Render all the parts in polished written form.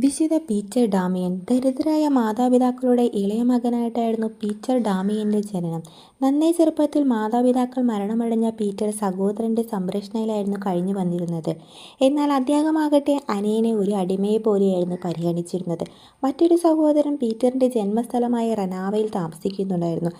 വിശുദ്ധ Peter Damian. ദരിദ്രരായ മാതാപിതാക്കളുടെ ഇളയ മകനായിട്ടായിരുന്നു പീറ്റർ ഡാമിയന്റെ ജനനം. നന്നേ ചെറുപ്പത്തിൽ മാതാപിതാക്കൾ മരണമടഞ്ഞ പീറ്റർ സഹോദരന്റെ സംരക്ഷണയിലായിരുന്നു കഴിഞ്ഞു വന്നിരുന്നത്. എന്നാൽ അദ്ദേഹമാകട്ടെ അനിയനെ ഒരു അടിമയെ പോലെയായിരുന്നു പരിഗണിച്ചിരുന്നത്. മറ്റൊരു സഹോദരൻ പീറ്ററിന്റെ ജന്മസ്ഥലമായ റനാവയിൽ താമസിക്കുന്നുണ്ടായിരുന്നു.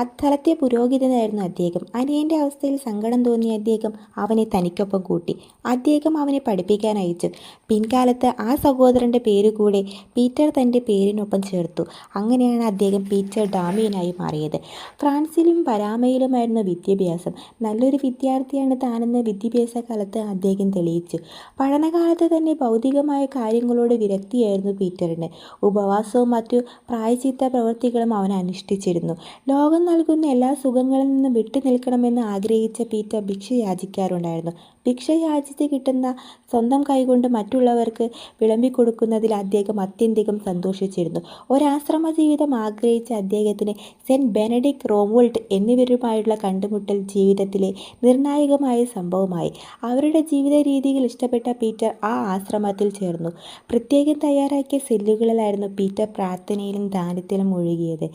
അസ്ഥലത്തെ പുരോഹിതനായിരുന്നു അദ്ദേഹം. അനിയന്റെ അവസ്ഥയിൽ സങ്കടം തോന്നിയ അദ്ദേഹം അവനെ തനിക്കൊപ്പം കൂട്ടി. അദ്ദേഹം അവനെ പഠിപ്പിക്കാൻ അയച്ചു. പിൻകാലത്ത് ആ സഹോദരന്റെ പേരുകൂടെ പീറ്റർ തൻ്റെ പേരിനൊപ്പം ചേർത്തു. അങ്ങനെയാണ് അദ്ദേഹം പീറ്റർ ഡാമിയനായി മാറിയത്. ഫ്രാൻസിലും പനാമയിലുമായിരുന്നു വിദ്യാഭ്യാസം. നല്ലൊരു വിദ്യാർത്ഥിയാണ് താനെന്ന് വിദ്യാഭ്യാസ കാലത്ത് അദ്ദേഹം തെളിയിച്ചു. പഠനകാലത്ത് തന്നെ ഭൗതികമായ കാര്യങ്ങളോട് വിരക്തിയായിരുന്നു പീറ്ററിന്. ഉപവാസവും മറ്റു പ്രായശ്ചിത്ത പ്രവൃത്തികളും അവൻ അനുഷ്ഠിച്ചിരുന്നു. ലോകം നൽകുന്ന എല്ലാ സുഖങ്ങളിൽ നിന്നും വിട്ടു നിൽക്കണമെന്ന് ആഗ്രഹിച്ച പീറ്റർ ഭിക്ഷ യാചിക്കാറുണ്ടായിരുന്നു. ഭിക്ഷ യാചിച്ച് കിട്ടുന്ന സ്വന്തം കൈകൊണ്ട് മറ്റുള്ളവർക്ക് വിളമ്പിക്കൊടുക്കുന്നതിൽ അദ്ദേഹം അത്യന്തികം സന്തോഷിച്ചിരുന്നു. ഒരാശ്രമ ജീവിതം ആഗ്രഹിച്ച അദ്ദേഹത്തിന് സെന്റ് ബെനഡിക്ട് റോമുൾട്ട് എന്നിവരുമായുള്ള കണ്ടുമുട്ടൽ ജീവിതത്തിലെ നിർണായകമായ സംഭവമായി. അവരുടെ ജീവിത രീതികൾ ഇഷ്ടപ്പെട്ട പീറ്റർ ആ ആശ്രമത്തിൽ ചേർന്നു. പ്രത്യേകം തയ്യാറാക്കിയ സെല്ലുകളിലായിരുന്നു പീറ്റർ പ്രാർത്ഥനയിലും ധ്യാനത്തിലും മുഴുകിയത്.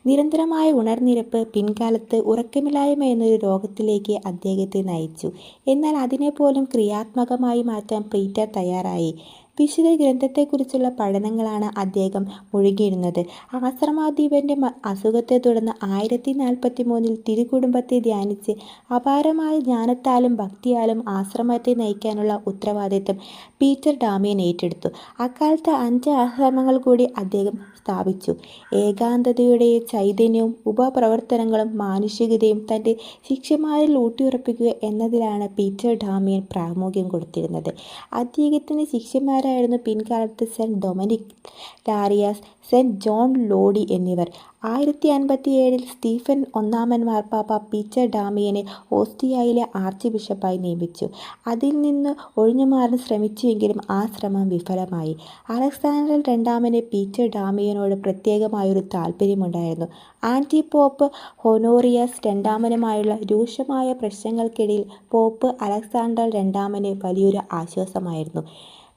നിരന്തരമായ ഉണർന്നിരിപ്പ് പിൻകാലത്ത് ഉറക്കമില്ലായ്മ എന്നൊരു രോഗത്തിലേക്ക് അദ്ദേഹത്തെ നയിച്ചു. എന്നാൽ അതിനെപ്പോലും ക്രിയാത്മകമായി മാറ്റാൻ പീറ്റർ തയ്യാറായി. വിശുദ്ധ ഗ്രന്ഥത്തെക്കുറിച്ചുള്ള പഠനങ്ങളാണ് അദ്ദേഹം മുഴുകിയിരുന്നത്. ആശ്രമാധിപന്റെ അസുഖത്തെ തുടർന്ന് 1043 തിരുക്കുടുംബത്തെ ധ്യാനിച്ച് അപാരമായ ജ്ഞാനത്താലും ഭക്തിയാലും ആശ്രമത്തെ നയിക്കാനുള്ള ഉത്തരവാദിത്വം പീറ്റർ ഡാമിയൻ ഏറ്റെടുത്തു. അക്കാലത്ത് 5 ആശ്രമങ്ങൾ കൂടി അദ്ദേഹം സ്ഥാപിച്ചു. ഏകാന്തതയുടെ ചൈതന്യവും ഉപപ്രവർത്തനങ്ങളും മാനുഷികതയും തൻ്റെ ശിഷ്യന്മാരിൽ ഊട്ടിയുറപ്പിക്കുക എന്നതിലാണ് പീറ്റർ ഡാമിയൻ പ്രാമുഖ്യം കൊടുത്തിരുന്നത്. അദ്ദേഹത്തിന് ശിഷ്യന്മാരായിരുന്നു പിൻകാലത്ത് സെന്റ് ഡൊമിനിക് ലാരിയാസ്, സെന്റ് ജോൺ ലോഡി എന്നിവർ. 1057 സ്റ്റീഫൻ ഒന്നാമൻ മാർപ്പാപ്പ പീറ്റർ ഡാമിയനെ ഓസ്റ്റിയയിലെ ആർച്ച് ബിഷപ്പായി നിയമിച്ചു. അതിൽ നിന്ന് ഒഴിഞ്ഞുമാറാൻ ശ്രമിച്ചുവെങ്കിലും ആ ശ്രമം വിഫലമായി. അലക്സാണ്ടർ രണ്ടാമന് പീറ്റർ ഡാമിയനോട് പ്രത്യേകമായൊരു താല്പര്യമുണ്ടായിരുന്നു. ആന്റി പോപ്പ് ഹൊനോറിയസ് രണ്ടാമനുമായുള്ള രൂക്ഷമായ പ്രശ്നങ്ങൾക്കിടയിൽ പോപ്പ് അലക്സാണ്ടർ രണ്ടാമന് വലിയൊരു ആശ്വാസമായിരുന്നു.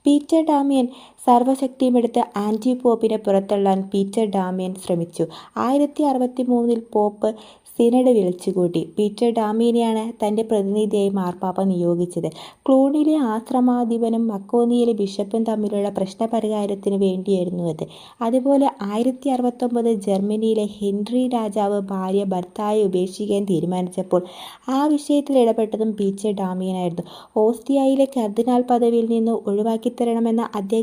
പീറ്റർ ഡാമിയൻ സർവ്വശക്തിയുമെടുത്ത് ആന്റി പോപ്പിനെ പുറത്തള്ളാൻ പീറ്റർ ഡാമിയൻ ശ്രമിച്ചു. 1063 പോപ്പ് സിനഡ് വിളിച്ചുകൂട്ടി. പീറ്റർ ഡാമിയനെയാണ് തൻ്റെ പ്രതിനിധിയായി മാർപ്പാപ്പ നിയോഗിച്ചത്. ക്ലൂണിലെ ആശ്രമാധിപനും മക്കോനിയിലെ ബിഷപ്പും തമ്മിലുള്ള പ്രശ്നപരിഹാരത്തിന് വേണ്ടിയായിരുന്നു അത്. അതുപോലെ 1069 ജർമ്മനിയിലെ ഹെൻറി രാജാവ് ഭാര്യ ഭർത്താവെ ഉപേക്ഷിക്കാൻ തീരുമാനിച്ചപ്പോൾ ആ വിഷയത്തിൽ ഇടപെട്ടതും പീറ്റർ ഡാമിയനായിരുന്നു. ഓസ്റ്റിയയിലെ കർദിനാൾ പദവിയിൽ നിന്ന് ഒഴിവാക്കിത്തരണമെന്ന അദ്ദേഹം